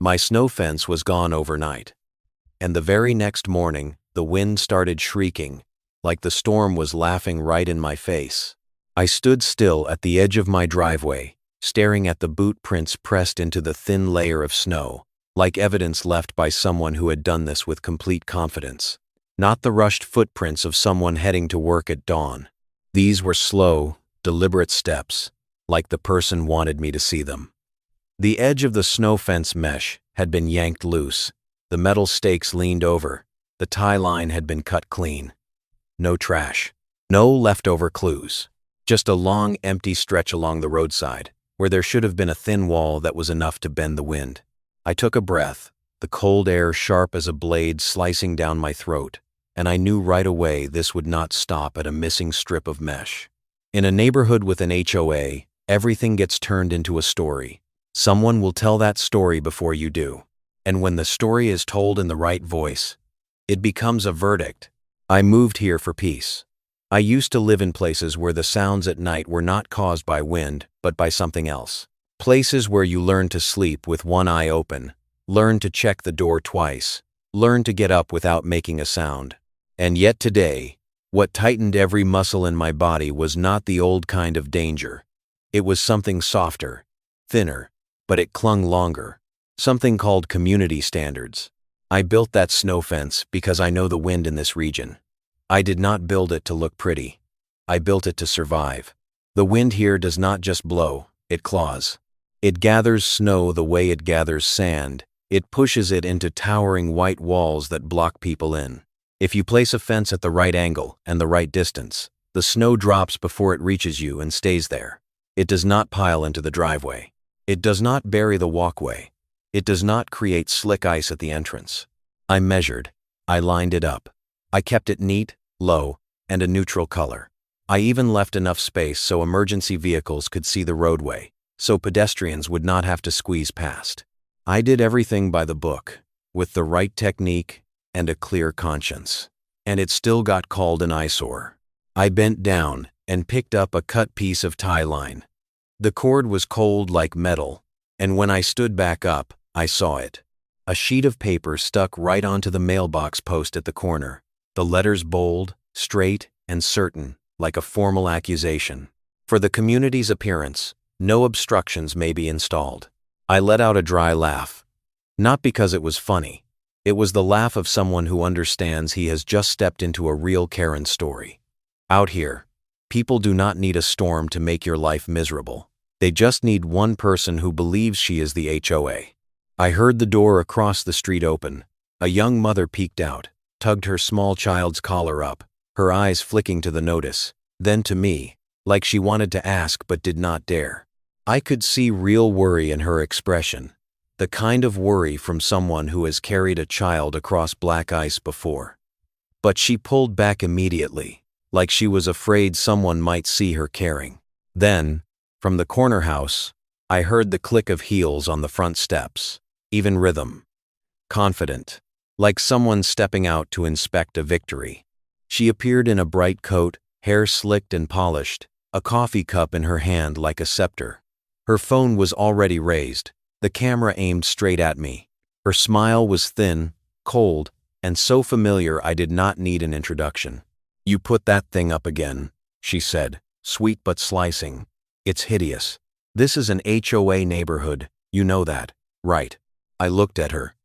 My snow fence was gone overnight. And the very next morning, the wind started shrieking, like the storm was laughing right in my face. I stood still at the edge of my driveway, staring at the boot prints pressed into the thin layer of snow, like evidence left by someone who had done this with complete confidence. Not the rushed footprints of someone heading to work at dawn. These were slow, deliberate steps, like the person wanted me to see them. The edge of the snow fence mesh had been yanked loose. The metal stakes leaned over. The tie line had been cut clean. No trash. No leftover clues. Just a long, empty stretch along the roadside, where there should have been a thin wall that was enough to bend the wind. I took a breath, the cold air sharp as a blade slicing down my throat, and I knew right away this would not stop at a missing strip of mesh. In a neighborhood with an HOA, everything gets turned into a story. Someone will tell that story before you do. And when the story is told in the right voice, it becomes a verdict. I moved here for peace. I used to live in places where the sounds at night were not caused by wind, but by something else. Places where you learn to sleep with one eye open, learn to check the door twice, learn to get up without making a sound. And yet today, what tightened every muscle in my body was not the old kind of danger. It was something softer, thinner, but it clung longer. Something called community standards. I built that snow fence because I know the wind in this region. I did not build it to look pretty. I built it to survive. The wind here does not just blow, it claws. It gathers snow the way it gathers sand. It pushes it into towering white walls that block people in. If you place a fence at the right angle and the right distance, the snow drops before it reaches you and stays there. It does not pile into the driveway. It does not bury the walkway. It does not create slick ice at the entrance. I measured. I lined it up. I kept it neat, low, and a neutral color. I even left enough space so emergency vehicles could see the roadway, so pedestrians would not have to squeeze past. I did everything by the book, with the right technique and a clear conscience. And it still got called an eyesore. I bent down and picked up a cut piece of tie line. The cord was cold like metal, and when I stood back up, I saw it. A sheet of paper stuck right onto the mailbox post at the corner. The letters bold, straight, and certain, like a formal accusation. For the community's appearance, no obstructions may be installed. I let out a dry laugh. Not because it was funny. It was the laugh of someone who understands he has just stepped into a real Karen story. Out here, people do not need a storm to make your life miserable. They just need one person who believes she is the HOA. I heard the door across the street open. A young mother peeked out, tugged her small child's collar up, her eyes flicking to the notice, then to me, like she wanted to ask but did not dare. I could see real worry in her expression, the kind of worry from someone who has carried a child across black ice before. But she pulled back immediately, like she was afraid someone might see her caring. Then, from the corner house, I heard the click of heels on the front steps, even rhythm. Confident, like someone stepping out to inspect a victory. She appeared in a bright coat, hair slicked and polished, a coffee cup in her hand like a scepter. Her phone was already raised, the camera aimed straight at me. Her smile was thin, cold, and so familiar I did not need an introduction. "You put that thing up again," she said, sweet but slicing. "It's hideous. This is an HOA neighborhood, you know that, right?" I looked at her.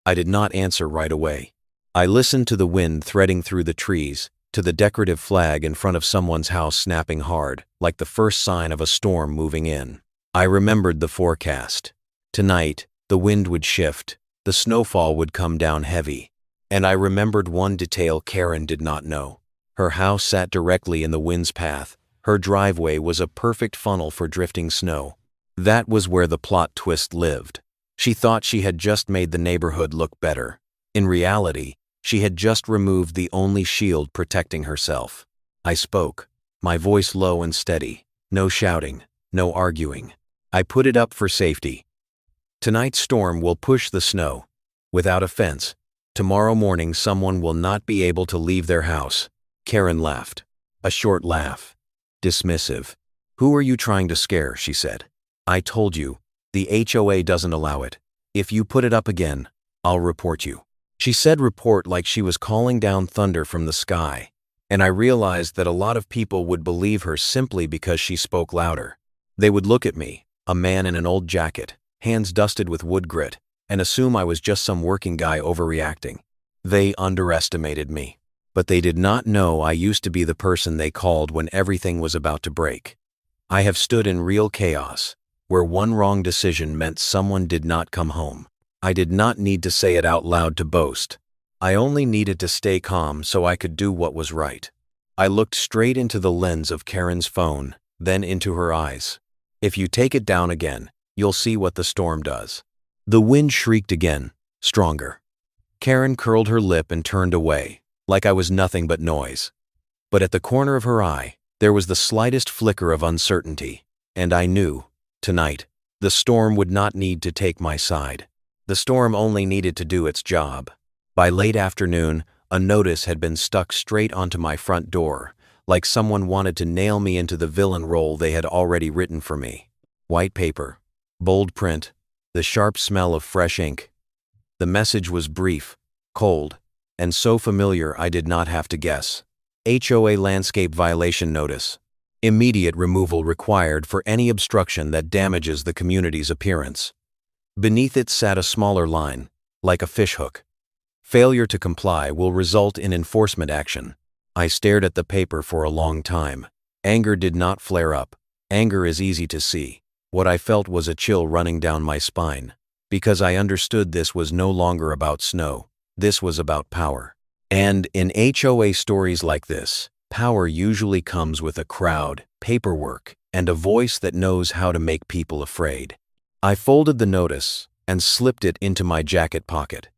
I did not answer right away. I listened to the wind threading through the trees, to the decorative flag in front of someone's house snapping hard, like the first sign of a storm moving in. I remembered the forecast. Tonight, the wind would shift, the snowfall would come down heavy. And I remembered one detail Karen did not know. Her house sat directly in the wind's path. Her driveway was a perfect funnel for drifting snow. That was where the plot twist lived. She thought she had just made the neighborhood look better. In reality, she had just removed the only shield protecting herself. I spoke, my voice low and steady. No shouting, no arguing. I put it up for safety. Tonight's storm will push the snow. Without a fence, tomorrow morning someone will not be able to leave their house. Karen laughed. A short laugh. Dismissive. "Who are you trying to scare?" she said. "I told you, the HOA doesn't allow it. If you put it up again, I'll report you." She said report like she was calling down thunder from the sky, and I realized that a lot of people would believe her simply because she spoke louder. They would look at me, a man in an old jacket, hands dusted with wood grit, and assume I was just some working guy overreacting. They underestimated me. But they did not know I used to be the person they called when everything was about to break. I have stood in real chaos, where one wrong decision meant someone did not come home. I did not need to say it out loud to boast. I only needed to stay calm so I could do what was right. I looked straight into the lens of Karen's phone, then into her eyes. "If you take it down again, you'll see what the storm does." The wind shrieked again, stronger. Karen curled her lip and turned away, like I was nothing but noise. But at the corner of her eye, there was the slightest flicker of uncertainty, and I knew, tonight, the storm would not need to take my side. The storm only needed to do its job. By late afternoon, a notice had been stuck straight onto my front door, like someone wanted to nail me into the villain role they had already written for me. White paper, bold print, the sharp smell of fresh ink. The message was brief, cold, and so familiar I did not have to guess. HOA landscape violation notice. Immediate removal required for any obstruction that damages the community's appearance. Beneath it sat a smaller line, like a fishhook. Failure to comply will result in enforcement action. I stared at the paper for a long time. Anger did not flare up. Anger is easy to see. What I felt was a chill running down my spine, because I understood this was no longer about snow. This was about power. And in HOA stories like this, power usually comes with a crowd, paperwork, and a voice that knows how to make people afraid. I folded the notice and slipped it into my jacket pocket.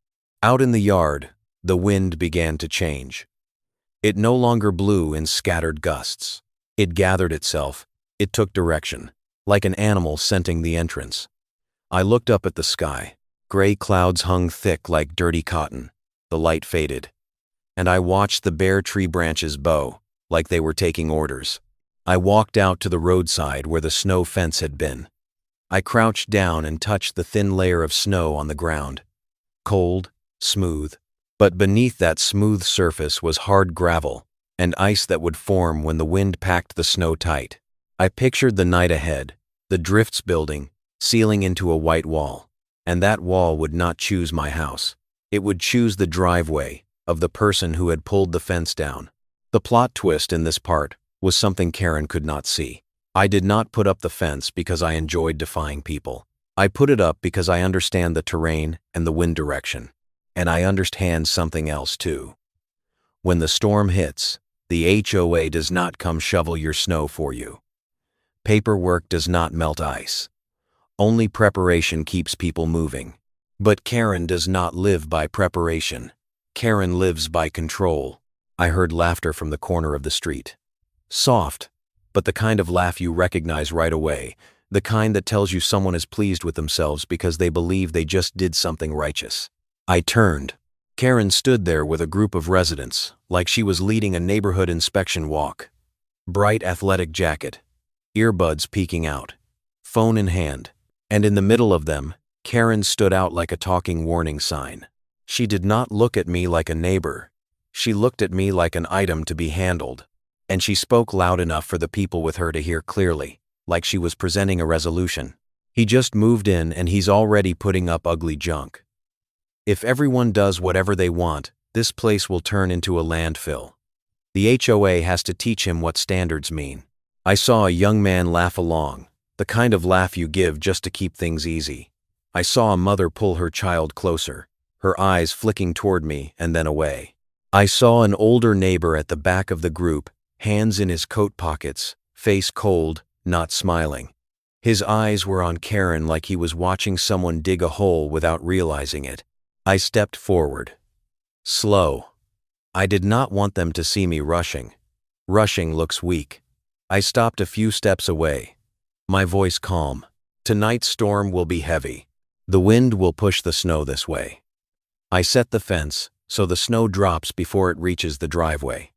Out in the yard, the wind began to change. It no longer blew in scattered gusts. It gathered itself. It took direction, like an animal scenting the entrance. I looked up at the sky. Gray clouds hung thick like dirty cotton. The light faded, and I watched the bare tree branches bow, like they were taking orders. I walked out to the roadside where the snow fence had been. I crouched down and touched the thin layer of snow on the ground. Cold, smooth, but beneath that smooth surface was hard gravel and ice that would form when the wind packed the snow tight. I pictured the night ahead, the drifts building, sealing into a white wall. And that wall would not choose my house. It would choose the driveway of the person who had pulled the fence down. The plot twist in this part was something Karen could not see. I did not put up the fence because I enjoyed defying people. I put it up because I understand the terrain and the wind direction. And I understand something else too. When the storm hits, the HOA does not come shovel your snow for you. Paperwork does not melt ice. Only preparation keeps people moving. But Karen does not live by preparation. Karen lives by control. I heard laughter from the corner of the street. Soft, but the kind of laugh you recognize right away, the kind that tells you someone is pleased with themselves because they believe they just did something righteous. I turned. Karen stood there with a group of residents, like she was leading a neighborhood inspection walk. Bright athletic jacket, earbuds peeking out, phone in hand. And in the middle of them, Karen stood out like a talking warning sign. She did not look at me like a neighbor. She looked at me like an item to be handled. And she spoke loud enough for the people with her to hear clearly, like she was presenting a resolution. "He just moved in and he's already putting up ugly junk. If everyone does whatever they want, this place will turn into a landfill. The HOA has to teach him what standards mean." I saw a young man laugh along. The kind of laugh you give just to keep things easy. I saw a mother pull her child closer, her eyes flicking toward me and then away. I saw an older neighbor at the back of the group, hands in his coat pockets, face cold, not smiling. His eyes were on Karen like he was watching someone dig a hole without realizing it. I stepped forward. Slow. I did not want them to see me rushing. Rushing looks weak. I stopped a few steps away. My voice calm. "Tonight's storm will be heavy. The wind will push the snow this way." I set the fence so the snow drops before it reaches the driveway.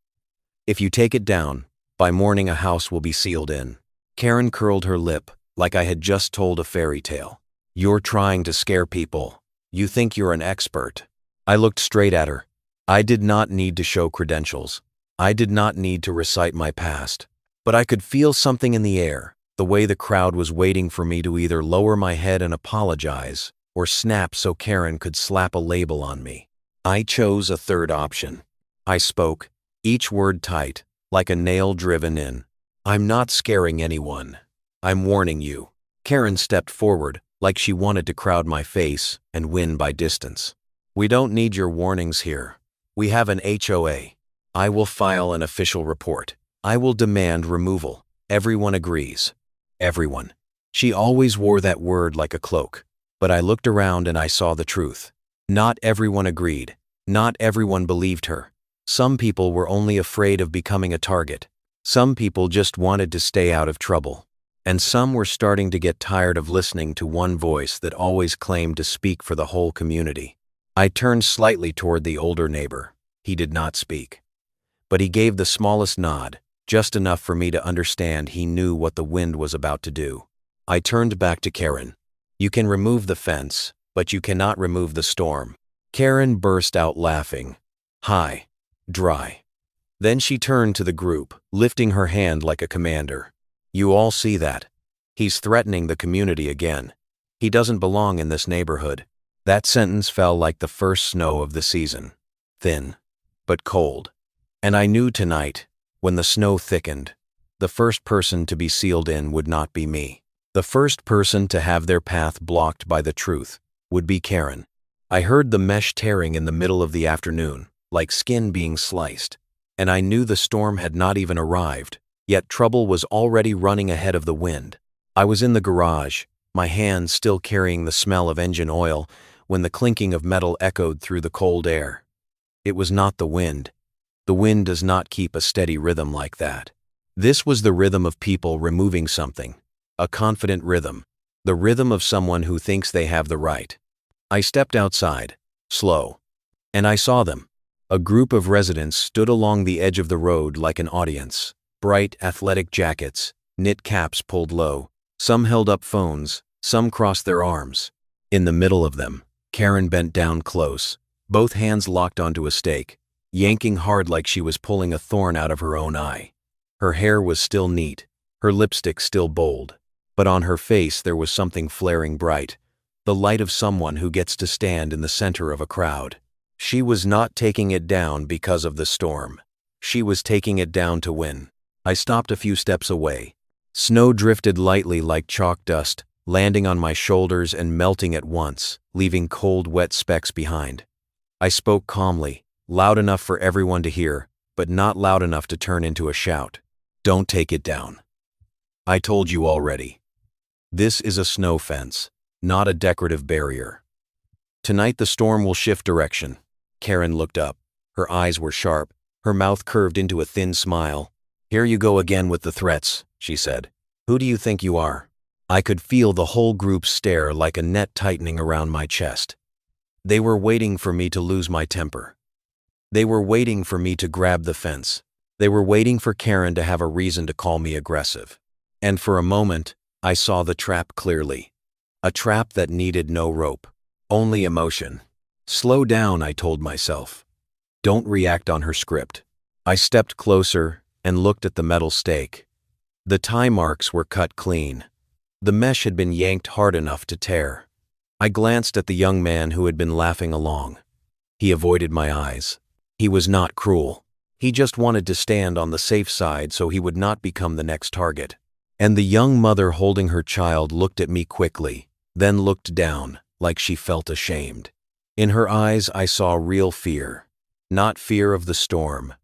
"If you take it down, by morning a house will be sealed in." Karen curled her lip like I had just told a fairy tale. You're trying to scare people. You think you're an expert. I looked straight at her. I did not need to show credentials. I did not need to recite my past. But I could feel something in the air, the way the crowd was waiting for me to either lower my head and apologize, or snap so Karen could slap a label on me. I chose a third option. I spoke, each word tight, like a nail driven in. I'm not scaring anyone. I'm warning you. Karen stepped forward, like she wanted to crowd my face and win by distance. We don't need your warnings here. We have an HOA. I will file an official report. I will demand removal. Everyone agrees. Everyone. She always wore that word like a cloak. But I looked around and I saw the truth. Not everyone agreed. Not everyone believed her. Some people were only afraid of becoming a target. Some people just wanted to stay out of trouble. And some were starting to get tired of listening to one voice that always claimed to speak for the whole community. I turned slightly toward the older neighbor. He did not speak. But he gave the smallest nod, just enough for me to understand he knew what the wind was about to do. I turned back to Karen. You can remove the fence, but you cannot remove the storm. Karen burst out laughing. High. Dry. Then she turned to the group, lifting her hand like a commander. You all see that. He's threatening the community again. He doesn't belong in this neighborhood. That sentence fell like the first snow of the season. Thin, but cold. And I knew tonight, when the snow thickened, the first person to be sealed in would not be me. The first person to have their path blocked by the truth would be Karen. I heard the mesh tearing in the middle of the afternoon, like skin being sliced, and I knew the storm had not even arrived. Yet trouble was already running ahead of the wind. I was in the garage, my hands still carrying the smell of engine oil, when the clinking of metal echoed through the cold air. It was not the wind. The wind does not keep a steady rhythm like that. This was the rhythm of people removing something. A confident rhythm. The rhythm of someone who thinks they have the right. I stepped outside, slow. And I saw them. A group of residents stood along the edge of the road like an audience. Bright, athletic jackets, knit caps pulled low. Some held up phones, some crossed their arms. In the middle of them, Karen bent down close, both hands locked onto a stake, yanking hard like she was pulling a thorn out of her own eye. Her hair was still neat, her lipstick still bold, but on her face there was something flaring bright, the light of someone who gets to stand in the center of a crowd. She was not taking it down because of the storm. She was taking it down to win. I stopped a few steps away. Snow drifted lightly like chalk dust, landing on my shoulders and melting at once, leaving cold, wet specks behind. I spoke calmly, loud enough for everyone to hear, but not loud enough to turn into a shout. Don't take it down. I told you already. This is a snow fence, not a decorative barrier. Tonight the storm will shift direction. Karen looked up. Her eyes were sharp, her mouth curved into a thin smile. Here you go again with the threats, she said. Who do you think you are? I could feel the whole group stare like a net tightening around my chest. They were waiting for me to lose my temper. They were waiting for me to grab the fence. They were waiting for Karen to have a reason to call me aggressive. And for a moment, I saw the trap clearly. A trap that needed no rope, only emotion. Slow down, I told myself. Don't react on her script. I stepped closer and looked at the metal stake. The tie marks were cut clean. The mesh had been yanked hard enough to tear. I glanced at the young man who had been laughing along. He avoided my eyes. He was not cruel. He just wanted to stand on the safe side so he would not become the next target. And the young mother holding her child looked at me quickly, then looked down, like she felt ashamed. In her eyes I saw real fear. Not fear of the storm.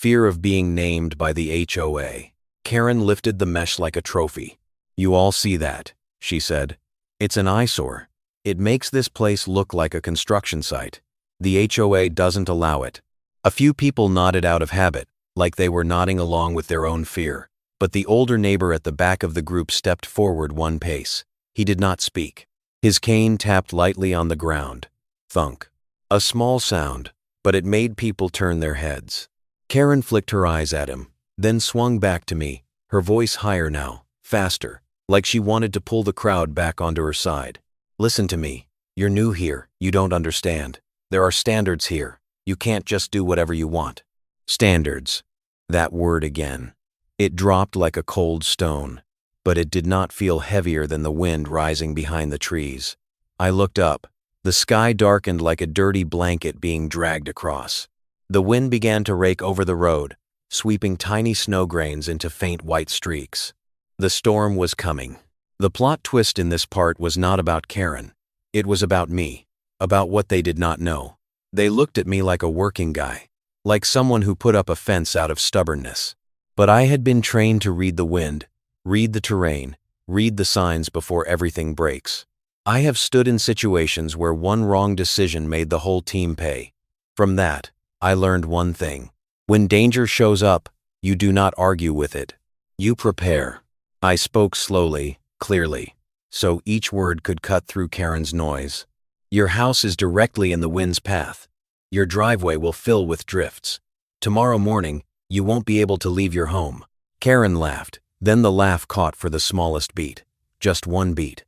Fear of being named by the HOA. Karen lifted the mesh like a trophy. You all see that, she said. It's an eyesore. It makes this place look like a construction site. The HOA doesn't allow it. A few people nodded out of habit, like they were nodding along with their own fear. But the older neighbor at the back of the group stepped forward one pace. He did not speak. His cane tapped lightly on the ground. Thunk. A small sound, but it made people turn their heads. Karen flicked her eyes at him, then swung back to me, her voice higher now, faster, like she wanted to pull the crowd back onto her side. Listen to me. You're new here. You don't understand. There are standards here. You can't just do whatever you want. Standards. That word again. It dropped like a cold stone, but it did not feel heavier than the wind rising behind the trees. I looked up. The sky darkened like a dirty blanket being dragged across. The wind began to rake over the road, sweeping tiny snow grains into faint white streaks. The storm was coming. The plot twist in this part was not about Karen. It was about me, about what they did not know. They looked at me like a working guy, like someone who put up a fence out of stubbornness. But I had been trained to read the wind, read the terrain, read the signs before everything breaks. I have stood in situations where one wrong decision made the whole team pay. From that, I learned one thing. When danger shows up, you do not argue with it. You prepare. I spoke slowly, clearly, so each word could cut through Karen's noise. Your house is directly in the wind's path. Your driveway will fill with drifts. Tomorrow morning, you won't be able to leave your home. Karen laughed. Then the laugh caught for the smallest beat. Just one beat.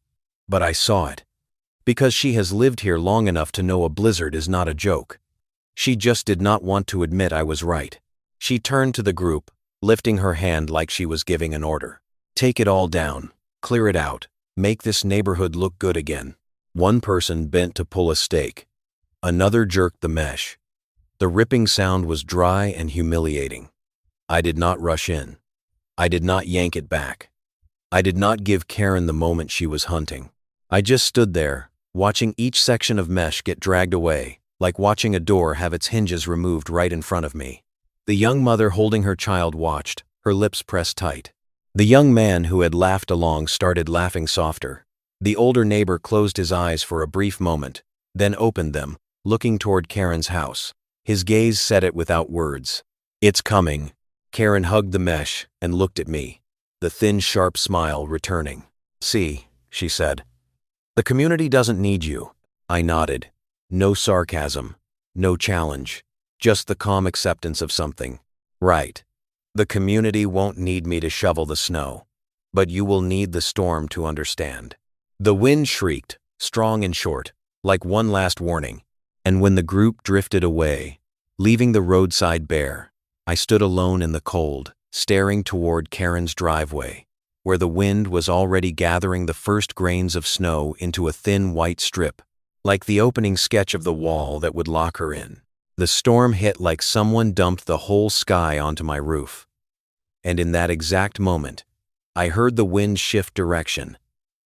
But I saw it. Because she has lived here long enough to know a blizzard is not a joke. She just did not want to admit I was right. She turned to the group, lifting her hand like she was giving an order. Take it all down. Clear it out. Make this neighborhood look good again. One person bent to pull a stake. Another jerked the mesh. The ripping sound was dry and humiliating. I did not rush in. I did not yank it back. I did not give Karen the moment she was hunting. I just stood there, watching each section of mesh get dragged away, like watching a door have its hinges removed right in front of me. The young mother holding her child watched, her lips pressed tight. The young man who had laughed along started laughing softer. The older neighbor closed his eyes for a brief moment, then opened them, looking toward Karen's house. His gaze said it without words. It's coming. Karen hugged the mesh and looked at me, the thin, sharp smile returning. See, she said. The community doesn't need you. I nodded. No sarcasm, no challenge, just the calm acceptance of something. Right. The community won't need me to shovel the snow, but you will need the storm to understand. The wind shrieked, strong and short, like one last warning, and when the group drifted away, leaving the roadside bare, I stood alone in the cold, staring toward Karen's driveway, where the wind was already gathering the first grains of snow into a thin white strip, like the opening sketch of the wall that would lock her in. The storm hit like someone dumped the whole sky onto my roof. And in that exact moment, I heard the wind shift direction,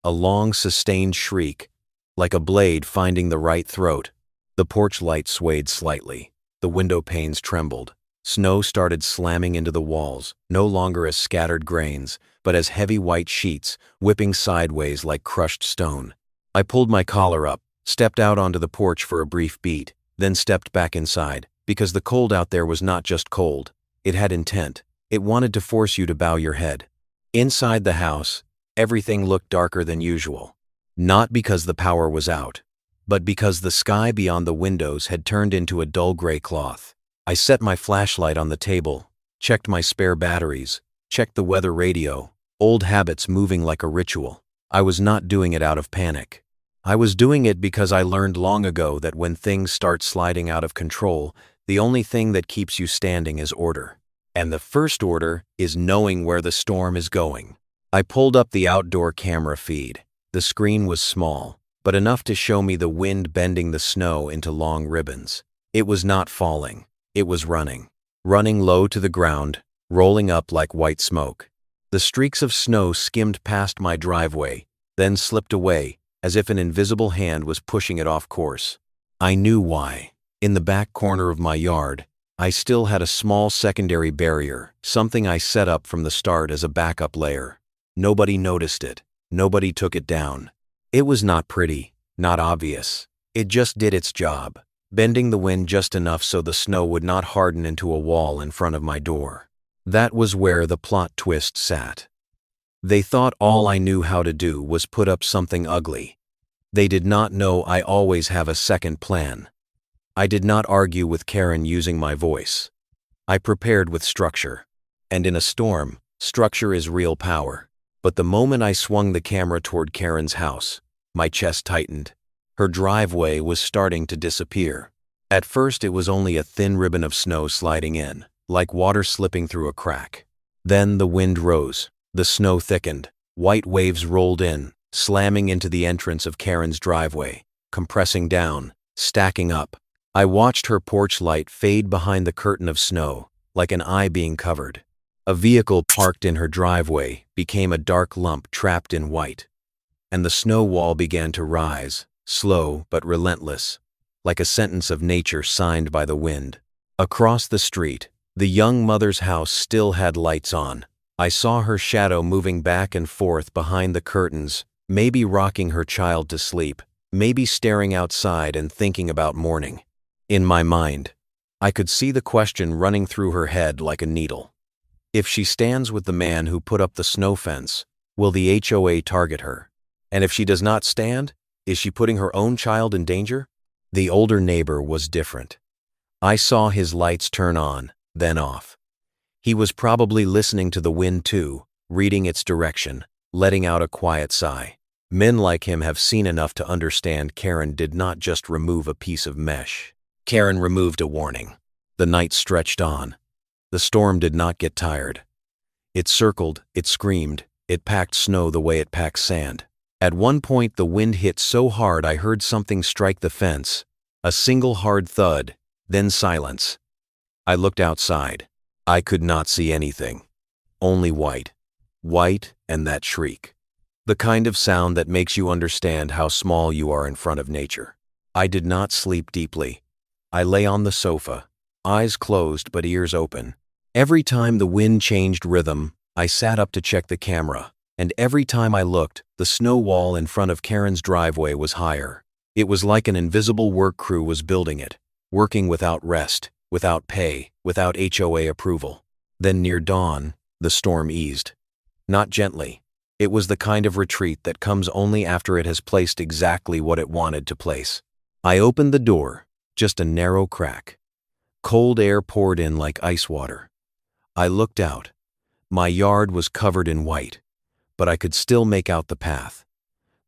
a long, sustained shriek, like a blade finding the right throat. The porch light swayed slightly. The window panes trembled. Snow started slamming into the walls, no longer as scattered grains, but as heavy white sheets, whipping sideways like crushed stone. I pulled my collar up, stepped out onto the porch for a brief beat, then stepped back inside, because the cold out there was not just cold. It had intent. It wanted to force you to bow your head. Inside the house, everything looked darker than usual. Not because the power was out, but because the sky beyond the windows had turned into a dull gray cloth. I set my flashlight on the table, checked my spare batteries, checked the weather radio, old habits moving like a ritual. I was not doing it out of panic. I was doing it because I learned long ago that when things start sliding out of control, the only thing that keeps you standing is order. And the first order is knowing where the storm is going. I pulled up the outdoor camera feed. The screen was small, but enough to show me the wind bending the snow into long ribbons. It was not falling. It was running low to the ground, rolling up like white smoke. The streaks of snow skimmed past my driveway, then slipped away, as if an invisible hand was pushing it off course. I knew why. In the back corner of my yard, I still had a small secondary barrier, something I set up from the start as a backup layer. Nobody noticed it. Nobody took it down. It was not pretty, not obvious. It just did its job, bending the wind just enough so the snow would not harden into a wall in front of my door. That was where the plot twist sat. They thought all I knew how to do was put up something ugly. They did not know I always have a second plan. I did not argue with Karen using my voice. I prepared with structure. And in a storm, structure is real power. But the moment I swung the camera toward Karen's house, My chest tightened. Her driveway was starting to disappear. At first it was only a thin ribbon of snow sliding in, like water slipping through a crack. Then the wind rose, the snow thickened, white waves rolled in, slamming into the entrance of Karen's driveway, compressing down, stacking up. I watched her porch light fade behind the curtain of snow, like an eye being covered. A vehicle parked in her driveway became a dark lump trapped in white. And the snow wall began to rise, slow but relentless, like a sentence of nature signed by the wind. Across the street, the young mother's house still had lights on. I saw her shadow moving back and forth behind the curtains, maybe rocking her child to sleep, maybe staring outside and thinking about morning. In my mind, I could see the question running through her head like a needle. If she stands with the man who put up the snow fence, will the HOA target her? And if she does not stand, is she putting her own child in danger? The older neighbor was different. I saw his lights turn on, then off. He was probably listening to the wind too, reading its direction, letting out a quiet sigh. Men like him have seen enough to understand Karen did not just remove a piece of mesh. Karen removed a warning. The night stretched on. The storm did not get tired. It circled, it screamed, it packed snow the way it packs sand. At one point the wind hit so hard I heard something strike the fence. A single hard thud, then silence. I looked outside. I could not see anything. Only white. White and that shriek. The kind of sound that makes you understand how small you are in front of nature. I did not sleep deeply. I lay on the sofa, eyes closed but ears open. Every time the wind changed rhythm, I sat up to check the camera, and every time I looked, the snow wall in front of Karen's driveway was higher. It was like an invisible work crew was building it, working without rest, without pay, without HOA approval. Then near dawn, the storm eased. Not gently. It was the kind of retreat that comes only after it has placed exactly what it wanted to place. I opened the door, just a narrow crack. Cold air poured in like ice water. I looked out. My yard was covered in white, but I could still make out the path.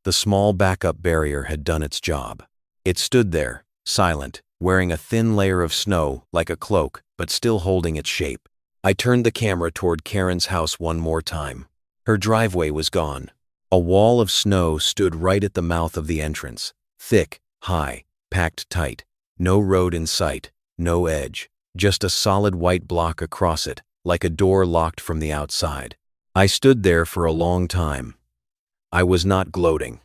The small backup barrier had done its job. It stood there, silent, wearing a thin layer of snow like a cloak, but still holding its shape. I turned the camera toward Karen's house one more time. Her driveway was gone. A wall of snow stood right at the mouth of the entrance, thick, high, packed tight. No road in sight, no edge, just a solid white block across it, like a door locked from the outside. I stood there for a long time. I was not gloating.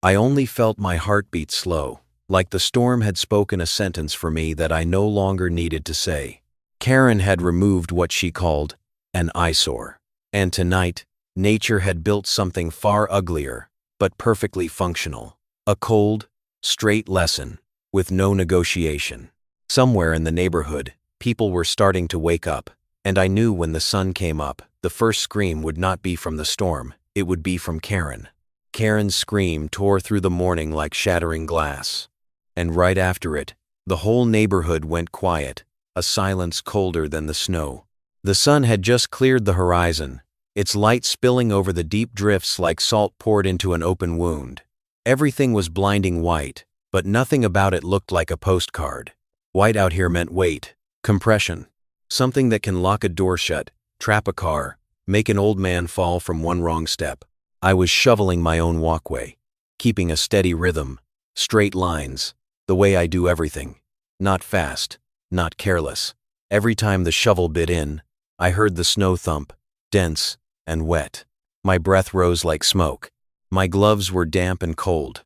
I only felt my heartbeat slow, like the storm had spoken a sentence for me that I no longer needed to say. Karen had removed what she called an eyesore. And tonight, nature had built something far uglier, but perfectly functional. A cold, straight lesson, with no negotiation. Somewhere in the neighborhood, people were starting to wake up, and I knew when the sun came up, the first scream would not be from the storm, it would be from Karen. Karen's scream tore through the morning like shattering glass. And right after it, the whole neighborhood went quiet, a silence colder than the snow. The sun had just cleared the horizon, its light spilling over the deep drifts like salt poured into an open wound. Everything was blinding white, but nothing about it looked like a postcard. White out here meant weight, compression, something that can lock a door shut, trap a car, make an old man fall from one wrong step. I was shoveling my own walkway, keeping a steady rhythm, straight lines, the way I do everything. Not fast, not careless. Every time the shovel bit in, I heard the snow thump, dense and wet. My breath rose like smoke. My gloves were damp and cold.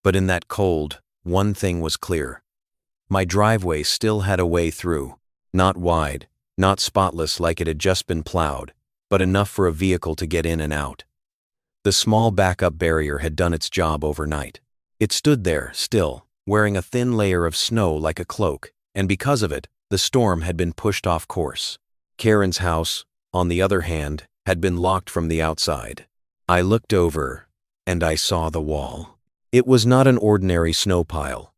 But in that cold, one thing was clear. My driveway still had a way through, not wide, not spotless like it had just been plowed, but enough for a vehicle to get in and out. The small backup barrier had done its job overnight. It stood there, still, wearing a thin layer of snow like a cloak, and because of it, the storm had been pushed off course. Karen's house, on the other hand, had been locked from the outside. I looked over, and I saw the wall. It was not an ordinary snow pile.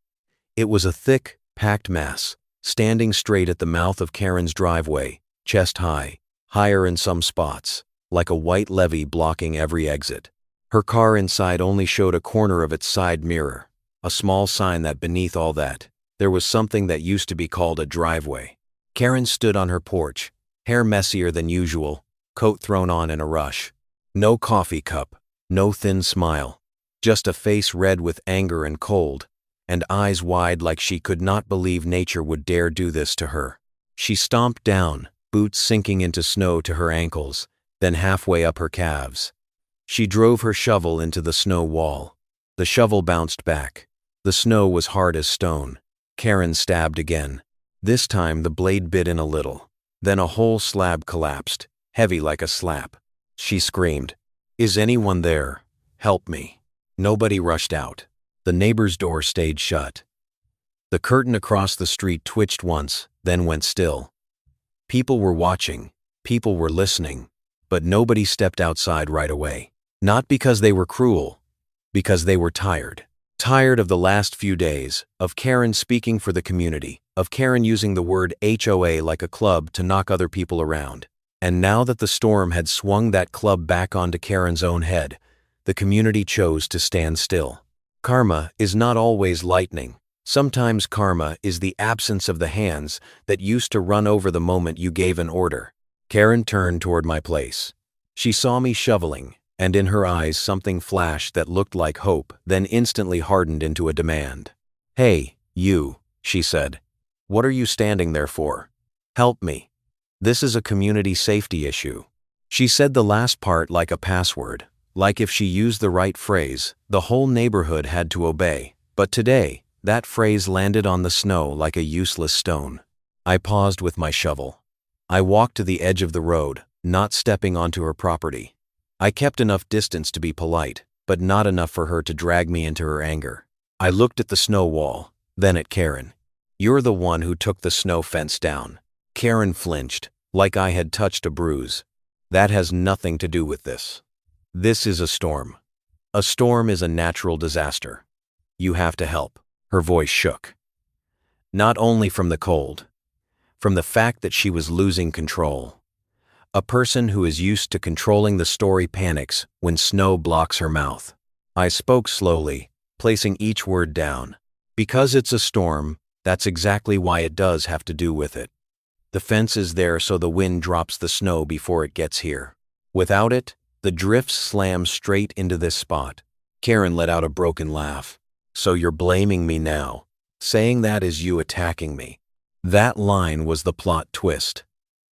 It was a thick, packed mass, standing straight at the mouth of Karen's driveway, chest high, higher in some spots, like a white levee blocking every exit. Her car inside only showed a corner of its side mirror, a small sign that beneath all that, there was something that used to be called a driveway. Karen stood on her porch, hair messier than usual, coat thrown on in a rush. No coffee cup, no thin smile, just a face red with anger and cold, and eyes wide like she could not believe nature would dare do this to her. She stomped down, boots sinking into snow to her ankles, then halfway up her calves. She drove her shovel into the snow wall. The shovel bounced back. The snow was hard as stone. Karen stabbed again. This time the blade bit in a little. Then a whole slab collapsed, heavy like a slap. She screamed, "Is anyone there? Help me." Nobody rushed out. The neighbor's door stayed shut. The curtain across the street twitched once, then went still. People were watching, people were listening, but nobody stepped outside right away. Not because they were cruel, because they were tired. Tired of the last few days, of Karen speaking for the community, of Karen using the word HOA like a club to knock other people around. And now that the storm had swung that club back onto Karen's own head, the community chose to stand still. Karma is not always lightning. Sometimes karma is the absence of the hands that used to run over the moment you gave an order. Karen turned toward my place. She saw me shoveling, and in her eyes something flashed that looked like hope, then instantly hardened into a demand. "Hey, you," she said. "What are you standing there for? Help me. This is a community safety issue." She said the last part like a password, like if she used the right phrase, the whole neighborhood had to obey. But today, that phrase landed on the snow like a useless stone. I paused with my shovel. I walked to the edge of the road, not stepping onto her property. I kept enough distance to be polite, but not enough for her to drag me into her anger. I looked at the snow wall, then at Karen. "You're the one who took the snow fence down." Karen flinched, like I had touched a bruise. "That has nothing to do with this. This is a storm. A storm is a natural disaster. You have to help." Her voice shook. Not only from the cold, from the fact that she was losing control. A person who is used to controlling the story panics when snow blocks her mouth. I spoke slowly, placing each word down. Because it's a storm, that's exactly why it does have to do with it. The fence is there so the wind drops the snow before it gets here. Without it, the drifts slam straight into this spot. Karen let out a broken laugh. "So you're blaming me now. Saying that is you attacking me." That line was the plot twist.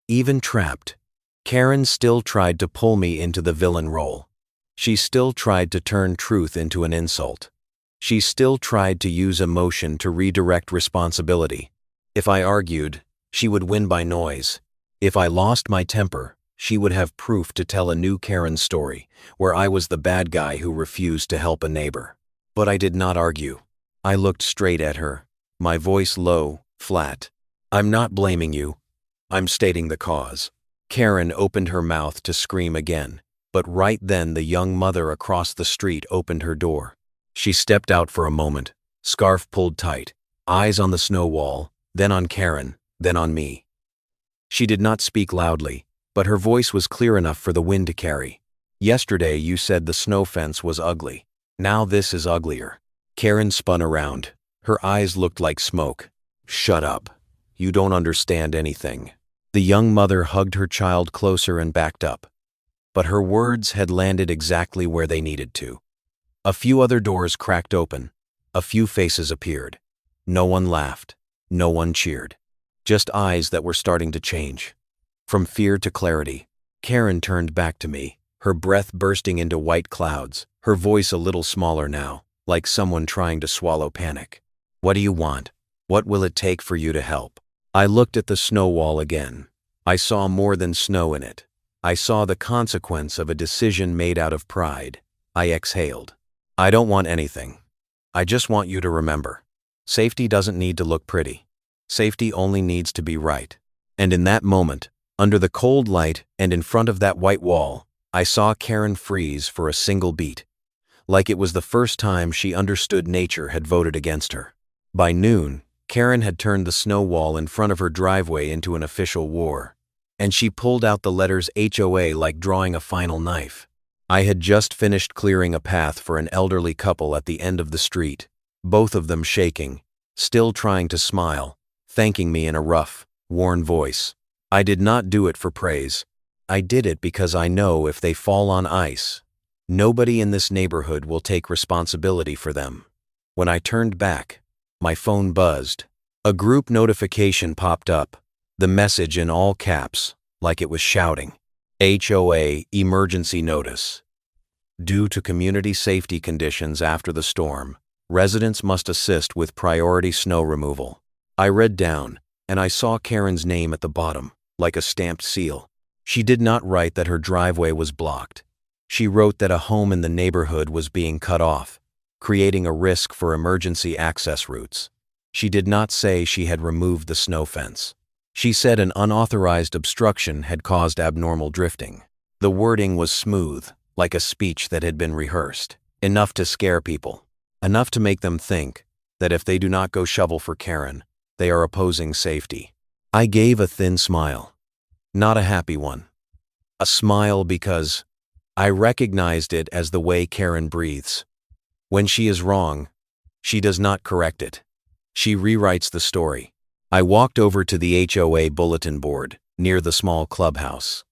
Even trapped, Karen still tried to pull me into the villain role. She still tried to turn truth into an insult. She still tried to use emotion to redirect responsibility. If I argued, she would win by noise. If I lost my temper, she would have proof to tell a new Karen story, where I was the bad guy who refused to help a neighbor. But I did not argue. I looked straight at her, my voice low, flat. "I'm not blaming you. I'm stating the cause." Karen opened her mouth to scream again, but right then the young mother across the street opened her door. She stepped out for a moment, scarf pulled tight, eyes on the snow wall, then on Karen, then on me. She did not speak loudly, but her voice was clear enough for the wind to carry. "Yesterday you said the snow fence was ugly. Now this is uglier." Karen spun around. Her eyes looked like smoke. "Shut up. You don't understand anything." The young mother hugged her child closer and backed up. But her words had landed exactly where they needed to. A few other doors cracked open. A few faces appeared. No one laughed. No one cheered. Just eyes that were starting to change. From fear to clarity, Karen turned back to me, her breath bursting into white clouds, her voice a little smaller now, like someone trying to swallow panic. "What do you want? What will it take for you to help?" I looked at the snow wall again. I saw more than snow in it. I saw the consequence of a decision made out of pride. I exhaled. "I don't want anything. I just want you to remember. Safety doesn't need to look pretty. Safety only needs to be right." And in that moment, under the cold light and in front of that white wall, I saw Karen freeze for a single beat, like it was the first time she understood nature had voted against her. By noon, Karen had turned the snow wall in front of her driveway into an official war, and she pulled out the letters HOA like drawing a final knife. I had just finished clearing a path for an elderly couple at the end of the street, both of them shaking, still trying to smile, thanking me in a rough, worn voice. I did not do it for praise. I did it because I know if they fall on ice, nobody in this neighborhood will take responsibility for them. When I turned back, my phone buzzed. A group notification popped up, the message in all caps, like it was shouting. HOA emergency notice. Due to community safety conditions after the storm, residents must assist with priority snow removal. I read down, and I saw Karen's name at the bottom, like a stamped seal. She did not write that her driveway was blocked. She wrote that a home in the neighborhood was being cut off, creating a risk for emergency access routes. She did not say she had removed the snow fence. She said an unauthorized obstruction had caused abnormal drifting. The wording was smooth, like a speech that had been rehearsed. Enough to scare people. Enough to make them think that if they do not go shovel for Karen, they are opposing safety. I gave a thin smile. Not a happy one. A smile because I recognized it as the way Karen breathes. When she is wrong, she does not correct it. She rewrites the story. I walked over to the HOA bulletin board near the small clubhouse.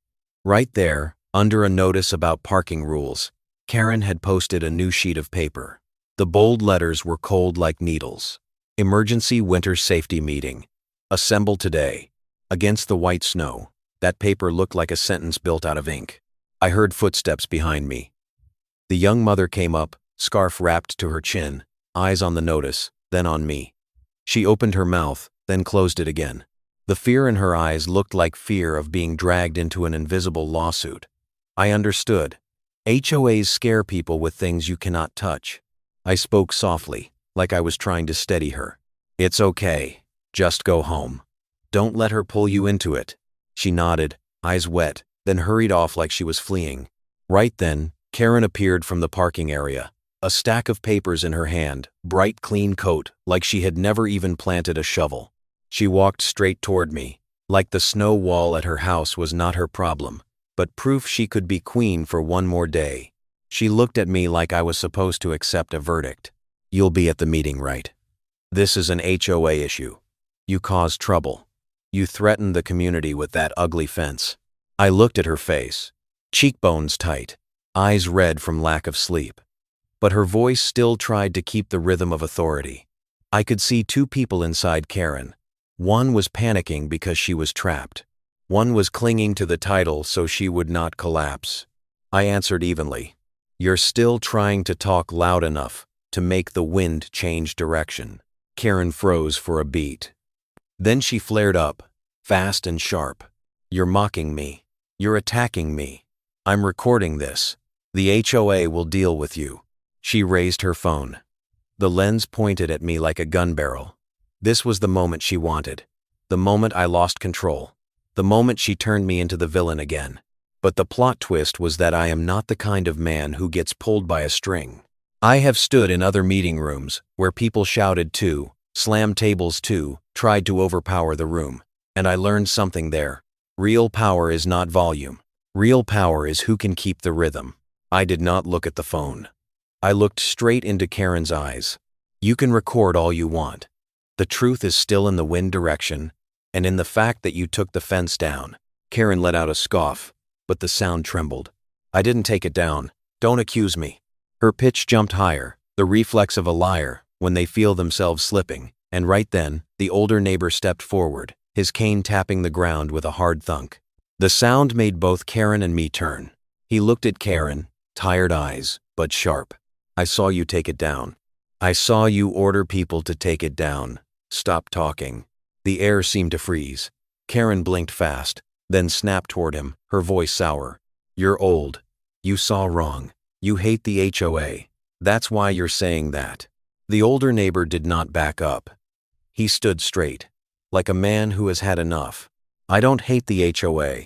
Right there, under a notice about parking rules, Karen had posted a new sheet of paper. The bold letters were cold like needles. Emergency winter safety meeting. Assemble today. Against the white snow. That paper looked like a sentence built out of ink. I heard footsteps behind me. The young mother came up, scarf wrapped to her chin, eyes on the notice, then on me. She opened her mouth, then closed it again. The fear in her eyes looked like fear of being dragged into an invisible lawsuit. I understood. HOAs scare people with things you cannot touch. I spoke softly, like I was trying to steady her. It's okay. Just go home. Don't let her pull you into it. She nodded, eyes wet, then hurried off like she was fleeing. Right then, Karen appeared from the parking area, a stack of papers in her hand, bright clean coat, like she had never even planted a shovel. She walked straight toward me, like the snow wall at her house was not her problem, but proof she could be queen for one more day. She looked at me like I was supposed to accept a verdict. You'll be at the meeting, right? This is an HOA issue. You caused trouble. You threatened the community with that ugly fence. I looked at her face, cheekbones tight, eyes red from lack of sleep. But her voice still tried to keep the rhythm of authority. I could see two people inside Karen. One was panicking because she was trapped. One was clinging to the title so she would not collapse. I answered evenly. You're still trying to talk loud enough to make the wind change direction. Karen froze for a beat. Then she flared up, fast and sharp. You're mocking me. You're attacking me. I'm recording this. The HOA will deal with you. She raised her phone. The lens pointed at me like a gun barrel. This was the moment she wanted. The moment I lost control. The moment she turned me into the villain again. But the plot twist was that I am not the kind of man who gets pulled by a string. I have stood in other meeting rooms where people shouted too, slammed tables too, tried to overpower the room. And I learned something there. Real power is not volume. Real power is who can keep the rhythm. I did not look at the phone. I looked straight into Karen's eyes. You can record all you want. The truth is still in the wind direction, and in the fact that you took the fence down. Karen let out a scoff, but the sound trembled. I didn't take it down. Don't accuse me. Her pitch jumped higher, the reflex of a liar, when they feel themselves slipping, and right then, the older neighbor stepped forward, his cane tapping the ground with a hard thunk. The sound made both Karen and me turn. He looked at Karen, tired eyes, but sharp. I saw you take it down. I saw you order people to take it down. Stop talking. The air seemed to freeze. Karen blinked fast, then snapped toward him, her voice sour. You're old. You saw wrong. You hate the HOA. That's why you're saying that. The older neighbor did not back up. He stood straight, like a man who has had enough. I don't hate the HOA.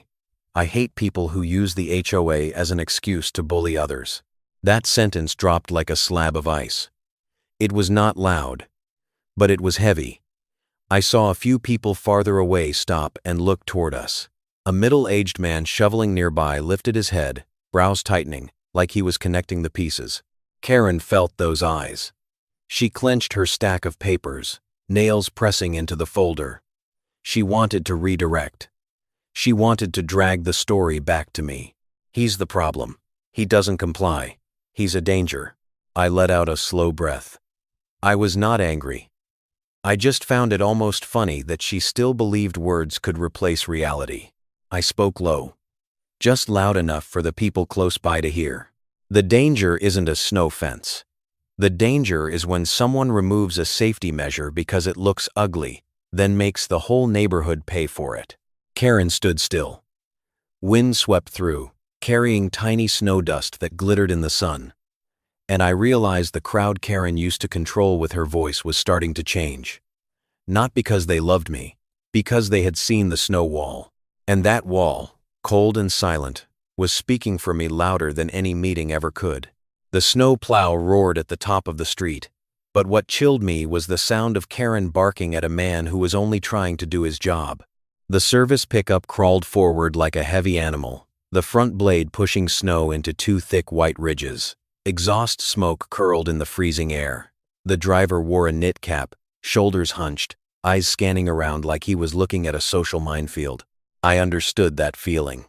I hate people who use the HOA as an excuse to bully others. That sentence dropped like a slab of ice. It was not loud, but it was heavy. I saw a few people farther away stop and look toward us. A middle-aged man shoveling nearby lifted his head, brows tightening, like he was connecting the pieces. Karen felt those eyes. She clenched her stack of papers, nails pressing into the folder. She wanted to redirect. She wanted to drag the story back to me. He's the problem. He doesn't comply. He's a danger. I let out a slow breath. I was not angry. I just found it almost funny that she still believed words could replace reality. I spoke low, just loud enough for the people close by to hear. The danger isn't a snow fence. The danger is when someone removes a safety measure because it looks ugly, then makes the whole neighborhood pay for it. Karen stood still. Wind swept through, carrying tiny snow dust that glittered in the sun. And I realized the crowd Karen used to control with her voice was starting to change. Not because they loved me, because they had seen the snow wall. And that wall, cold and silent, was speaking for me louder than any meeting ever could. The snow plow roared at the top of the street, but what chilled me was the sound of Karen barking at a man who was only trying to do his job. The service pickup crawled forward like a heavy animal, the front blade pushing snow into two thick white ridges. Exhaust smoke curled in the freezing air. The driver wore a knit cap, shoulders hunched, eyes scanning around like he was looking at a social minefield. I understood that feeling.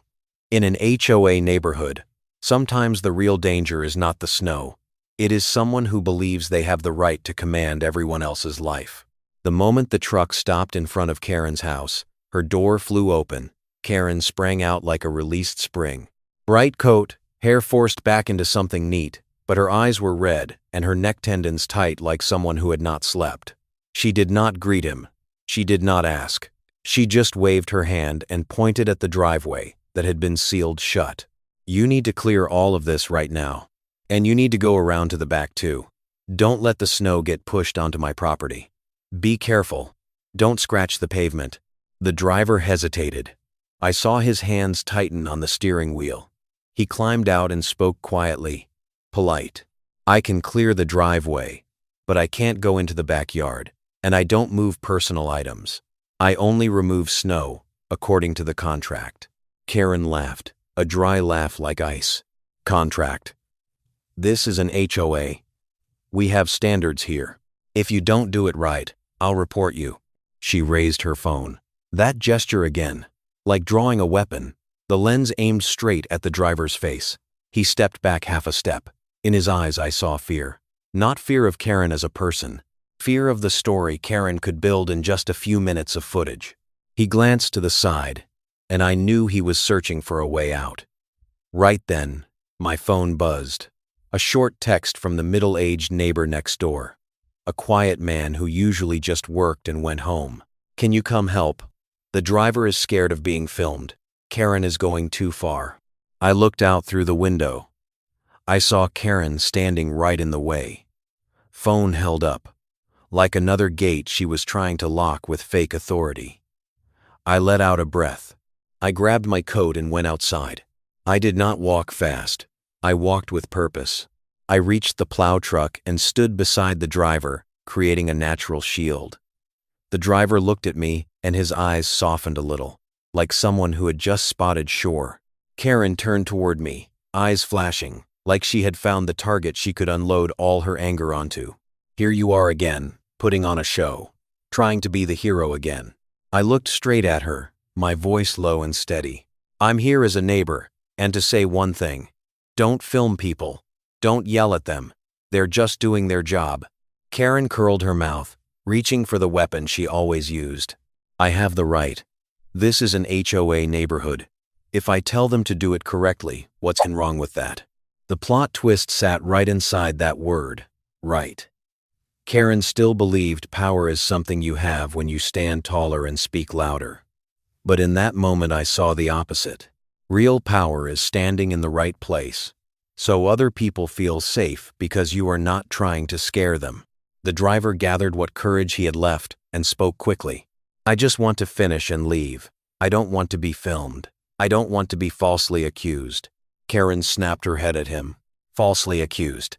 In an HOA neighborhood, sometimes the real danger is not the snow. It is someone who believes they have the right to command everyone else's life. The moment the truck stopped in front of Karen's house, her door flew open. Karen sprang out like a released spring. Bright coat, hair forced back into something neat, but her eyes were red and her neck tendons tight like someone who had not slept. She did not greet him. She did not ask. She just waved her hand and pointed at the driveway that had been sealed shut. You need to clear all of this right now. And you need to go around to the back too. Don't let the snow get pushed onto my property. Be careful. Don't scratch the pavement. The driver hesitated. I saw his hands tighten on the steering wheel. He climbed out and spoke quietly, polite. I can clear the driveway, but I can't go into the backyard, and I don't move personal items. I only remove snow, according to the contract. Karen laughed, a dry laugh like ice. Contract. This is an HOA. We have standards here. If you don't do it right, I'll report you. She raised her phone. That gesture again, like drawing a weapon, the lens aimed straight at the driver's face. He stepped back half a step. In his eyes I saw fear. Not fear of Karen as a person. Fear of the story Karen could build in just a few minutes of footage. He glanced to the side, and I knew he was searching for a way out. Right then, my phone buzzed. A short text from the middle-aged neighbor next door. A quiet man who usually just worked and went home. Can you come help? The driver is scared of being filmed. Karen is going too far. I looked out through the window. I saw Karen standing right in the way. Phone held up. Like another gate she was trying to lock with fake authority. I let out a breath. I grabbed my coat and went outside. I did not walk fast. I walked with purpose. I reached the plow truck and stood beside the driver, creating a natural shield. The driver looked at me, and his eyes softened a little, like someone who had just spotted shore. Karen turned toward me, eyes flashing, like she had found the target she could unload all her anger onto. Here you are again, putting on a show, trying to be the hero again. I looked straight at her, my voice low and steady. I'm here as a neighbor, and to say one thing. Don't film people. Don't yell at them. They're just doing their job. Karen curled her mouth, reaching for the weapon she always used. I have the right. This is an HOA neighborhood. If I tell them to do it correctly, what's wrong with that? The plot twist sat right inside that word, right. Karen still believed power is something you have when you stand taller and speak louder. But in that moment I saw the opposite. Real power is standing in the right place, so other people feel safe because you are not trying to scare them. The driver gathered what courage he had left and spoke quickly. I just want to finish and leave. I don't want to be filmed. I don't want to be falsely accused. Karen snapped her head at him. Falsely accused.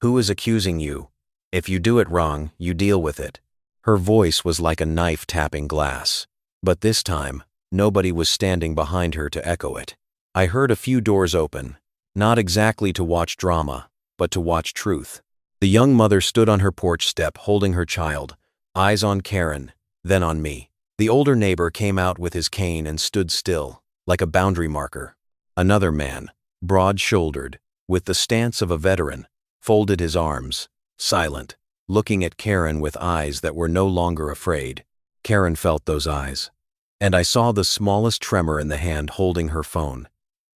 Who is accusing you? If you do it wrong, you deal with it. Her voice was like a knife tapping glass. But this time, nobody was standing behind her to echo it. I heard a few doors open, Not exactly to watch drama, but to watch truth. The young mother stood on her porch step holding her child, eyes on Karen, then on me. The older neighbor came out with his cane and stood still, like a boundary marker. Another man, broad-shouldered, with the stance of a veteran, folded his arms, silent, looking at Karen with eyes that were no longer afraid. Karen felt those eyes. And I saw the smallest tremor in the hand holding her phone.